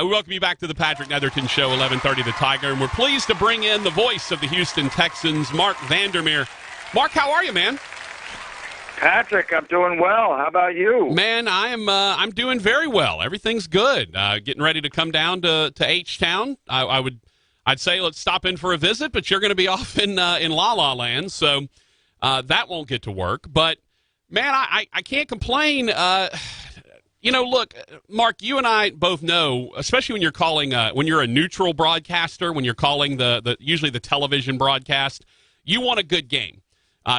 We welcome you back to the Patrick Netherton Show, 11:30 The Tiger, and we're pleased to bring in the voice of the Houston Texans, Marc Vandermeer. Marc, how are you, man? Patrick, I'm doing well. How about you? Man, I'm doing very well. Everything's good. Getting ready to come down to H-Town. I'd say let's stop in for a visit, but you're going to be off in La La Land, so that won't get to work. But man, I can't complain. Look, Marc, you and I both know, especially when you're calling, when you're a neutral broadcaster, when you're calling usually the television broadcast, you want a good game.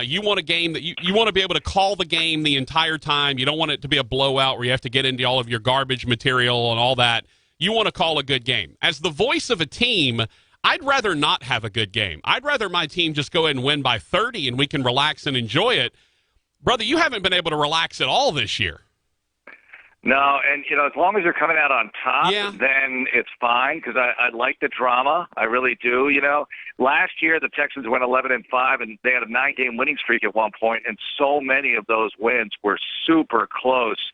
You want a game that you want to be able to call the game the entire time. You don't want it to be a blowout where you have to get into all of your garbage material and all that. You want to call a good game. As the voice of a team, I'd rather not have a good game. I'd rather my team just go ahead and win by 30 and we can relax and enjoy it. Brother, you haven't been able to relax at all this year. No, and, as long as you're coming out on top, then it's fine because I like the drama. I really do. Last year the Texans went 11-5, and they had a 9-game winning streak at one point, and so many of those wins were super close.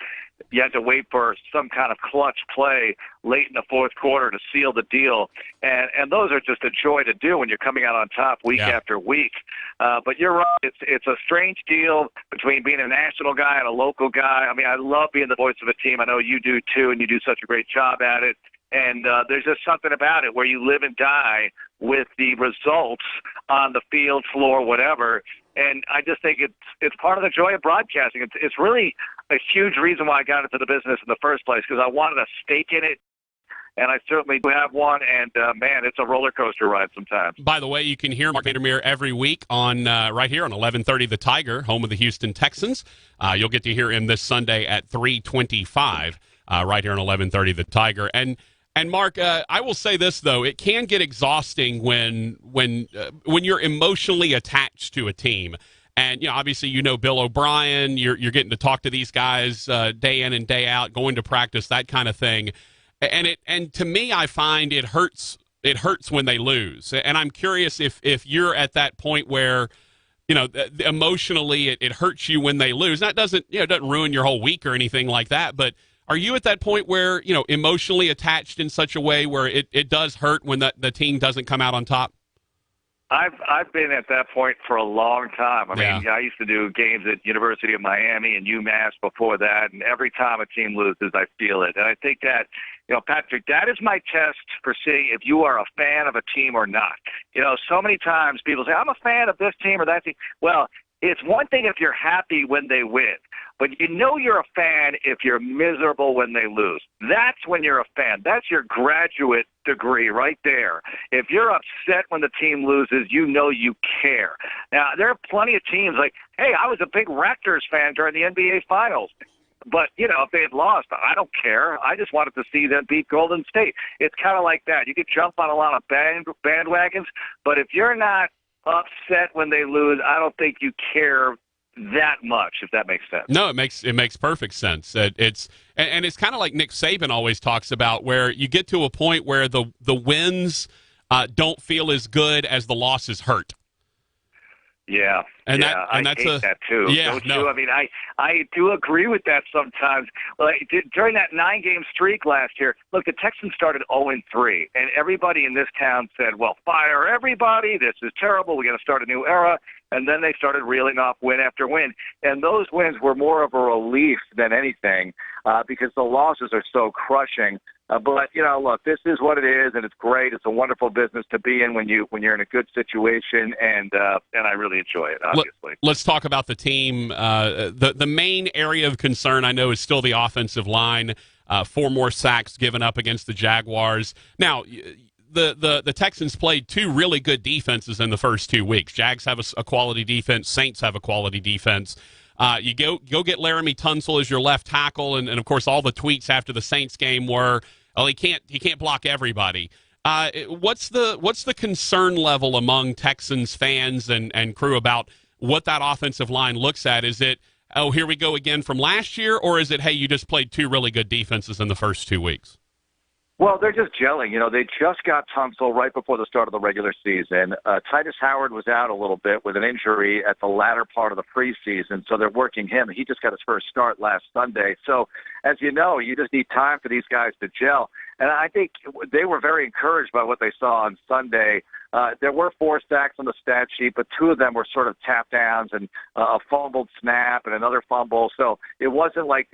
You had to wait for some kind of clutch play late in the fourth quarter to seal the deal. And those are just a joy to do when you're coming out on top week after week. But you're right. It's a strange deal between being a national guy and a local guy. I mean, I love being the voice of a team. I know you do too, and you do such a great job at it. And there's just something about it where you live and die with the results on the field, floor, whatever. And I just think it's part of the joy of broadcasting. It's really a huge reason why I got into the business in the first place, because I wanted a stake in it, and I certainly do have one. And, man, it's a roller coaster ride sometimes. By the way, you can hear Marc Vandermeer every week on right here on 11:30 The Tiger, home of the Houston Texans. You'll get to hear him this Sunday at 3:25 right here on 11:30 The Tiger. And Marc, I will say this though: it can get exhausting when you're emotionally attached to a team. And obviously, Bill O'Brien. You're getting to talk to these guys day in and day out, going to practice, that kind of thing. And to me, I find it hurts. It hurts when they lose. And I'm curious if you're at that point where emotionally it hurts you when they lose. That doesn't ruin your whole week or anything like that, but are you at that point where, emotionally attached in such a way where it does hurt when the team doesn't come out on top? I've been at that point for a long time. I mean, I used to do games at University of Miami and UMass before that, and every time a team loses, I feel it. And I think that, Patrick, that is my test for seeing if you are a fan of a team or not. So many times people say, I'm a fan of this team or that team. Well, it's one thing if you're happy when they win, but you're a fan if you're miserable when they lose. That's when you're a fan. That's your graduate degree right there. If you're upset when the team loses, you care. Now, there are plenty of teams like, hey, I was a big Raptors fan during the NBA Finals. But, if they had lost, I don't care. I just wanted to see them beat Golden State. It's kind of like that. You could jump on a lot of bandwagons, but if you're not upset when they lose, I don't think you care that much, if that makes sense. No, it makes perfect sense. It's kind of like Nick Saban always talks about, where you get to a point where the wins don't feel as good as the losses hurt. Yeah, I hate that too. Yeah, don't you? I mean, I do agree with that sometimes. During that 9-game streak last year, look, the Texans started 0-3, and everybody in this town said, well, fire everybody. This is terrible. We got to start a new era. And then they started reeling off win after win. And those wins were more of a relief than anything because the losses are so crushing. But, look, this is what it is, and it's great. It's a wonderful business to be in when you're in a good situation, and I really enjoy it, obviously. Let's talk about the team. The main area of concern, I know, is still the offensive line. 4 more sacks given up against the Jaguars. Now, the Texans played 2 really good defenses in the first 2 weeks. Jags have a quality defense. Saints have a quality defense. You go get Laramie Tunsil as your left tackle, and of course all the tweets after the Saints game were, oh, he can't block everybody. What's the concern level among Texans fans and crew about what that offensive line looks at? Is it, oh, here we go again from last year, or is it, hey, you just played 2 really good defenses in the first 2 weeks? Well, they're just gelling. They just got Tunsil right before the start of the regular season. Titus Howard was out a little bit with an injury at the latter part of the preseason, so they're working him. He just got his first start last Sunday. So, as you know, you just need time for these guys to gel. And I think they were very encouraged by what they saw on Sunday. There were 4 sacks on the stat sheet, but 2 of them were sort of tap downs and a fumbled snap and another fumble. So it wasn't like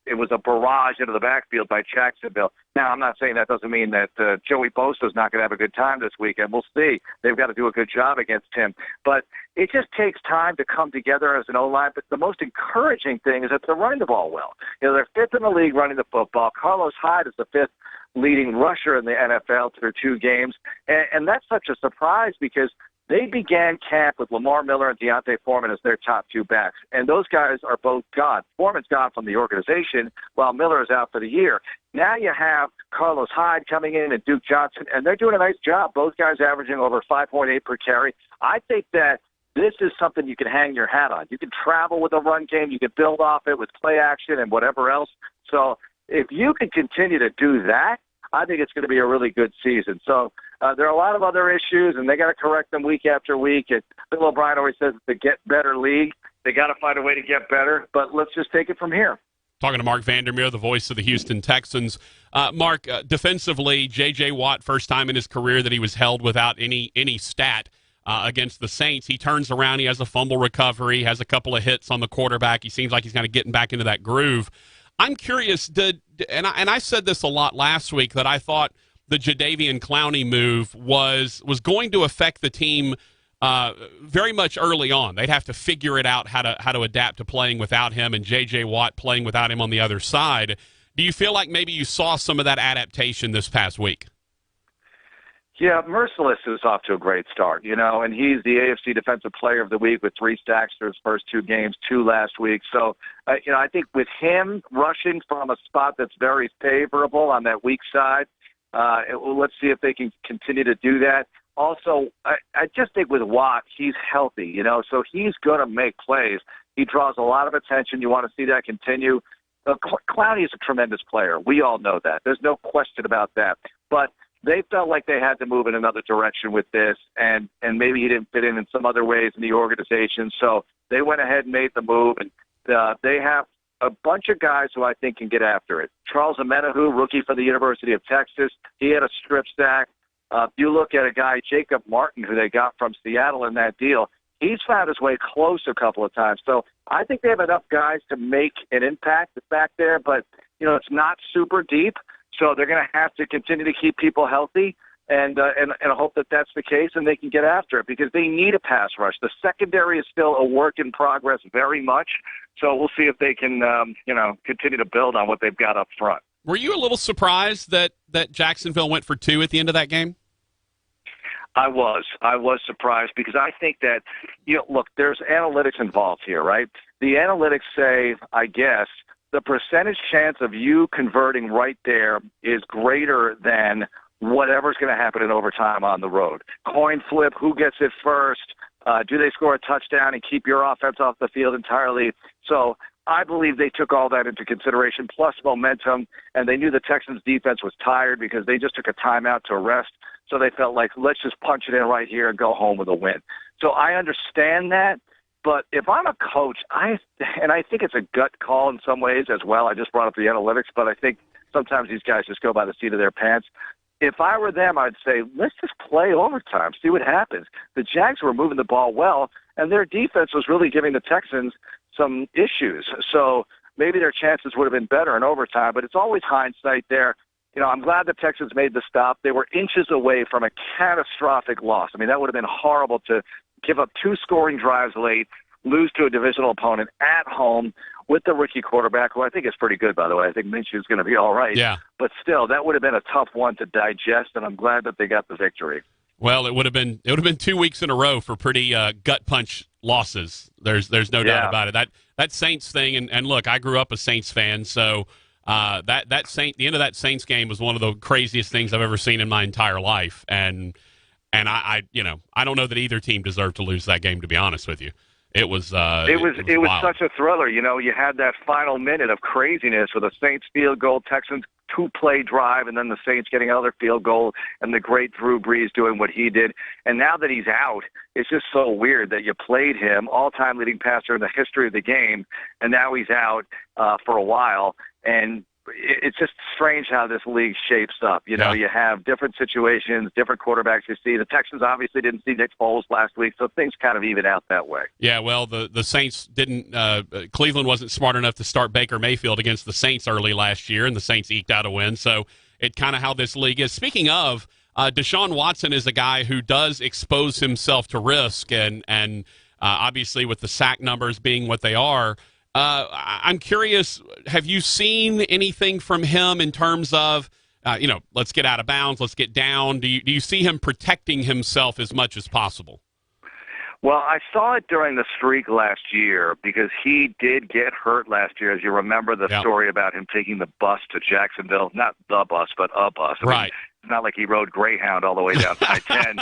it was a barrage into the backfield by Jacksonville. Now, I'm not saying that doesn't mean that Joey Bosa's not going to have a good time this weekend. We'll see. They've got to do a good job against him. But it just takes time to come together as an O-line. But the most encouraging thing is that they're running the ball well. They're 5th in the league running the football. Carlos Hyde is the 5th leading rusher in the NFL through 2 games. And that's such a surprise because they began camp with Lamar Miller and Deontay Foreman as their top 2 backs. And those guys are both gone. Foreman's gone from the organization while Miller is out for the year. Now you have Carlos Hyde coming in and Duke Johnson, and they're doing a nice job. Both guys averaging over 5.8 per carry. I think that this is something you can hang your hat on. You can travel with a run game. You can build off it with play action and whatever else. So if you can continue to do that, I think it's going to be a really good season. So there are a lot of other issues, and they got to correct them week after week. And Bill O'Brien always says it's a get better league. They got to find a way to get better, but let's just take it from here. Talking to Marc Vandermeer, the voice of the Houston Texans. Mark, defensively, J.J. Watt, first time in his career that he was held without any stat against the Saints. He turns around, he has a fumble recovery, has a couple of hits on the quarterback. He seems like he's kind of getting back into that groove. I'm curious, and I said this a lot last week, that I thought the Jadeveon Clowney move was going to affect the team very much early on. They'd have to figure it out how to adapt to playing without him, and J.J. Watt playing without him on the other side. Do you feel like maybe you saw some of that adaptation this past week? Yeah, Merciless is off to a great start, and he's the AFC Defensive Player of the Week with 3 sacks for his first 2 games, 2 last week. So, I think with him rushing from a spot that's very favorable on that weak side, let's see if they can continue to do that. Also, I just think with Watt, he's healthy, so he's going to make plays. He draws a lot of attention. You want to see that continue. Clowney is a tremendous player. We all know that. There's no question about that. But they felt like they had to move in another direction with this, and maybe he didn't fit in some other ways in the organization. So they went ahead and made the move, and they have a bunch of guys who I think can get after it. Charles Omenihu, rookie from the University of Texas, he had a strip sack. You look at a guy, Jacob Martin, who they got from Seattle in that deal, he's found his way close a couple of times. So I think they have enough guys to make an impact back there, but, it's not super deep. So they're going to have to continue to keep people healthy and hope that that's the case and they can get after it because they need a pass rush. The secondary is still a work in progress very much. So we'll see if they can, continue to build on what they've got up front. Were you a little surprised that Jacksonville went for 2 at the end of that game? I was surprised because I think that, look, there's analytics involved here, right? The analytics say, I guess, the percentage chance of you converting right there is greater than whatever's going to happen in overtime on the road. Coin flip, who gets it first? Do they score a touchdown and keep your offense off the field entirely? So I believe they took all that into consideration, plus momentum, and they knew the Texans' defense was tired because they just took a timeout to rest. So they felt like, let's just punch it in right here and go home with a win. So I understand that. But if I'm a coach, I think it's a gut call in some ways as well. I just brought up the analytics, but I think sometimes these guys just go by the seat of their pants. If I were them, I'd say, let's just play overtime, see what happens. The Jags were moving the ball well, and their defense was really giving the Texans some issues. So maybe their chances would have been better in overtime, but it's always hindsight there. I'm glad the Texans made the stop. They were inches away from a catastrophic loss. I mean, that would have been horrible to give up 2 scoring drives late, lose to a divisional opponent at home with the rookie quarterback, who I think is pretty good, by the way. I think Minshew's going to be all right. Yeah. But still, that would have been a tough one to digest, and I'm glad that they got the victory. Well, it would have been 2 weeks in a row for pretty gut punch losses. There's no doubt about it. That Saints thing, and look, I grew up a Saints fan, so the end of that Saints game was one of the craziest things I've ever seen in my entire life, and I don't know that either team deserved to lose that game, to be honest with you. It was such a thriller. You had that final minute of craziness with a Saints field goal, Texans 2-play drive, and then the Saints getting another field goal, and the great Drew Brees doing what he did. And now that he's out, it's just so weird that you played him, all-time leading passer in the history of the game, and now he's out for a while. And it's just strange how this league shapes up. You know, you have different situations, different quarterbacks you see. The Texans obviously didn't see Nick Foles last week, so things kind of even out that way. Yeah, well, the Saints didn't Cleveland wasn't smart enough to start Baker Mayfield against the Saints early last year, and the Saints eked out a win. So it kind of how this league is. Speaking of, Deshaun Watson is a guy who does expose himself to risk, and obviously with the sack numbers being what they are, I'm curious, have you seen anything from him in terms of, let's get out of bounds, let's get down? Do you see him protecting himself as much as possible? Well, I saw it during the streak last year because he did get hurt last year. As you remember the story about him taking the bus to Jacksonville, not the bus, but a bus. Right. It's not like he rode Greyhound all the way down I-10,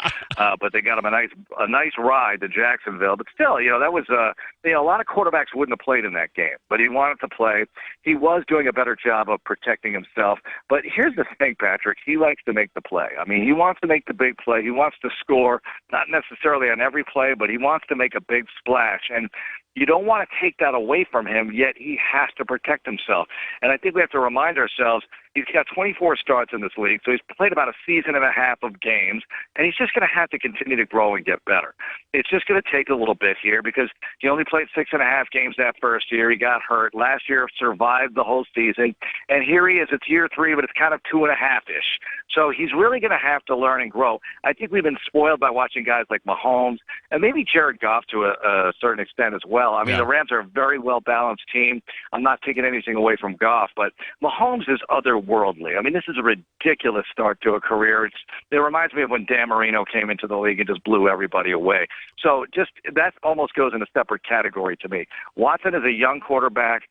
but they got him a nice ride to Jacksonville. But still, that was a lot of quarterbacks wouldn't have played in that game, but he wanted to play. He was doing a better job of protecting himself. But here's the thing, Patrick. He likes to make the play. I mean, he wants to make the big play. He wants to score, not necessarily on every play, but he wants to make a big splash. And you don't want to take that away from him, yet he has to protect himself. And I think we have to remind ourselves, he's got 24 starts in this league, so he's played about a season and a half of games, and he's just going to have to continue to grow and get better. It's just going to take a little bit here because he only played 6.5 games that first year. He got hurt. Last year survived the whole season, and here he is. It's year 3, but it's kind of 2.5-ish. So he's really going to have to learn and grow. I think we've been spoiled by watching guys like Mahomes and maybe Jared Goff to a certain extent as well. I mean, the Rams are a very well-balanced team. I'm not taking anything away from Goff, but Mahomes is otherworldly. I mean, this is a ridiculous start to a career. It reminds me of when Dan Marino came into the league and just blew everybody away. So that almost goes in a separate category to me. Watson is a young quarterback.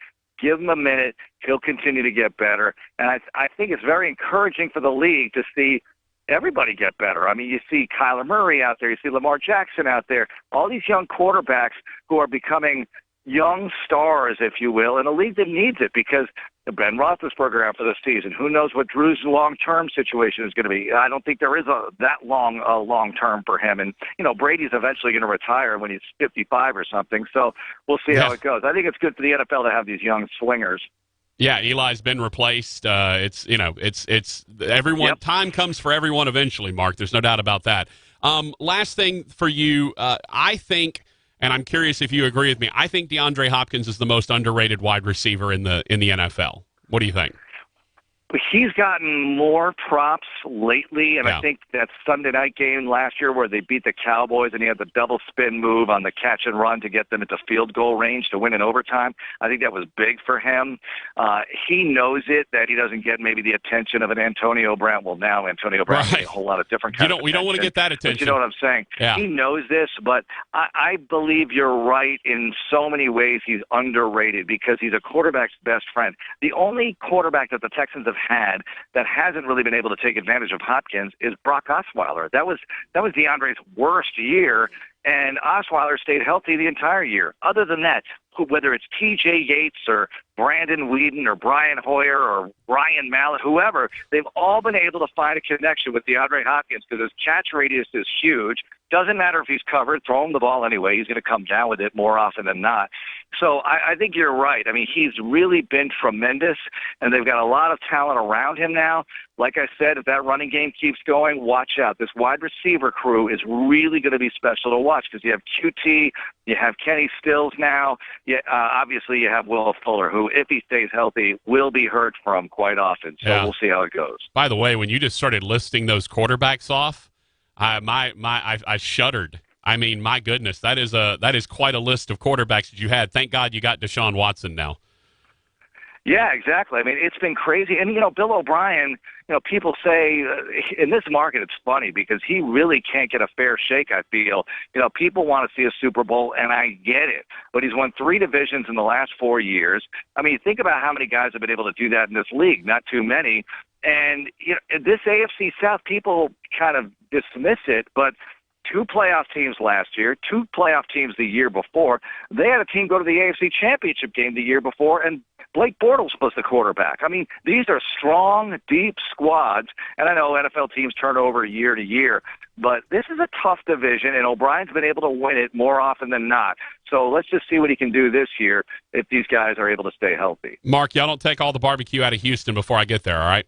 Give him a minute. He'll continue to get better. And I think it's very encouraging for the league to see everybody get better. I mean, you see Kyler Murray out there. You see Lamar Jackson out there. All these young quarterbacks who are becoming young stars, if you will, in a league that needs it because Ben Roethlisberger after the season. Who knows what Drew's long-term situation is going to be? I don't think there is that long-term for him. And, Brady's eventually going to retire when he's 55 or something. So we'll see how it goes. I think it's good for the NFL to have these young slingers. Yeah, Eli's been replaced. It's everyone. Yep. Time comes for everyone eventually, Mark. There's no doubt about that. Last thing for you, I think, and I'm curious if you agree with me, I think DeAndre Hopkins is the most underrated wide receiver in the NFL. What do you think? He's gotten more props lately, and I think that Sunday night game last year where they beat the Cowboys and he had the double spin move on the catch and run to get them into field goal range to win in overtime, I think that was big for him. He knows it, that he doesn't get maybe the attention of an Antonio Brown. Well, now Antonio Brown has a whole lot of different kinds of attention. We don't want to get that attention. But you know what I'm saying? Yeah. He knows this, but I believe you're right in so many ways he's underrated because he's a quarterback's best friend. The only quarterback that the Texans have had that hasn't really been able to take advantage of Hopkins is Brock Osweiler. That was DeAndre's worst year, and Osweiler stayed healthy the entire year. Other than that, whether it's T.J. Yates or Brandon Whedon or Brian Hoyer or Ryan Mallett, whoever, they've all been able to find a connection with DeAndre Hopkins because his catch radius is huge. Doesn't matter if he's covered, throw him the ball anyway. He's going to come down with it more often than not. So I think you're right. I mean, he's really been tremendous, and they've got a lot of talent around him now. Like I said, if that running game keeps going, watch out. This wide receiver crew is really going to be special to watch because you have QT, you have Kenny Stills now. Obviously, you have Will Fuller, who, if he stays healthy, will be heard from quite often. So we'll see how it goes. By the way, when you just started listing those quarterbacks off, I shuddered. I mean, my goodness, that is quite a list of quarterbacks that you had. Thank God you got Deshaun Watson now. Yeah, exactly. I mean, it's been crazy. And, Bill O'Brien, people say in this market it's funny because he really can't get a fair shake, I feel. People want to see a Super Bowl, and I get it. But he's won 3 divisions in the last 4 years. I mean, think about how many guys have been able to do that in this league. Not too many. And, this AFC South, people kind of dismiss it, but 2 playoff teams last year, 2 playoff teams the year before. They had a team go to the AFC Championship game the year before, and Blake Bortles was the quarterback. I mean, these are strong, deep squads, and I know NFL teams turn over year to year, but this is a tough division, and O'Brien's been able to win it more often than not. So let's just see what he can do this year if these guys are able to stay healthy. Mark, y'all don't take all the barbecue out of Houston before I get there, all right?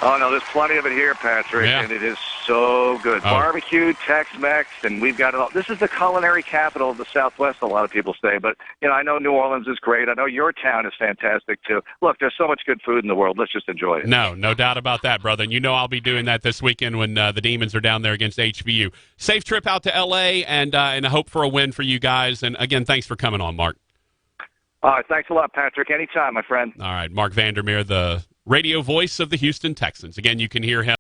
Oh, no, there's plenty of it here, Patrick, and it is so good. Barbecue, Tex-Mex, and we've got it all. This is the culinary capital of the Southwest, a lot of people say. But, I know New Orleans is great. I know your town is fantastic, too. Look, there's so much good food in the world. Let's just enjoy it. No doubt about that, brother. And I'll be doing that this weekend when the Demons are down there against HBU. Safe trip out to L.A., and I hope for a win for you guys. And, again, thanks for coming on, Mark. All right, thanks a lot, Patrick. Anytime, my friend. All right, Marc Vandermeer, the radio voice of the Houston Texans. Again, you can hear him